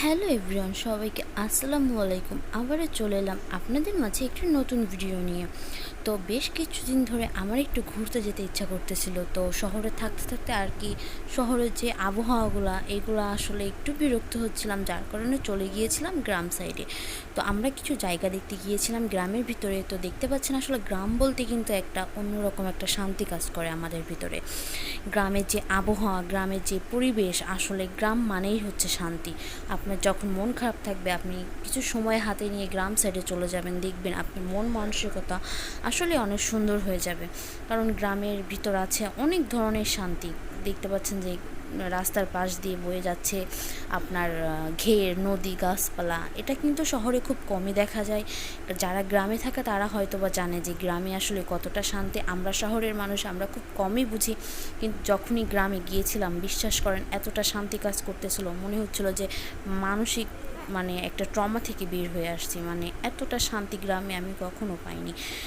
Hello everyone, সবাইকে আসসালামু আলাইকুম। আবারও চলে এলাম আপনাদের মাঝে একটি নতুন ভিডিও নিয়ে। তো বেশ কিছুদিন ধরে আমার একটু ঘুরতে যেতে ইচ্ছা করতেছিল। তো শহরে থাকতে থাকতে আর কি শহরের যে আবহাওয়াগুলো এগুলো আসলে একটু বিরক্ত হচ্ছিলাম, যার কারণে চলে গিয়েছিলাম গ্রাম সাইডে। তো আমরা কিছু জায়গা দেখতে গিয়েছিলাম গ্রামের ভিতরে। তো দেখতে পাচ্ছেন আসলে গ্রাম বলতে কিন্তু একটা অন্যরকম একটা শান্তি কাজ করে আমাদের ভিতরে। গ্রামের যে আবহাওয়া, গ্রামের যে পরিবেশ, আসলে গ্রাম মানেই হচ্ছে শান্তি। আপনার যখন মন খারাপ থাকবে আপনি কিছু সময় হাতে নিয়ে গ্রাম সাইডে চলে যাবেন, দেখবেন আপনার মন মানসিকতা আসলে অনেক সুন্দর হয়ে যাবে। কারণ গ্রামের ভিতর আছে অনেক ধরনের শান্তি। দেখতে পাচ্ছেন যে রাস্তার পাশ দিয়ে বয়ে যাচ্ছে আপনার ঘের, নদী, গাছপালা। এটা কিন্তু শহরে খুব কমই দেখা যায়। যারা গ্রামে থাকে তারা হয়তো বা জানে যে গ্রামে আসলে কতটা শান্তি। আমরা শহরের মানুষ, আমরা খুব কমই বুঝি। কিন্তু যখনই গ্রামে গিয়েছিলাম, বিশ্বাস করেন এতটা শান্তি কাজ করতেছিল, মনে হচ্ছিল যে মানসিক একটা ট্রমা থেকে বের হয়ে আসছি। এতটা শান্তি গ্রামে আমি কখনো পাইনি।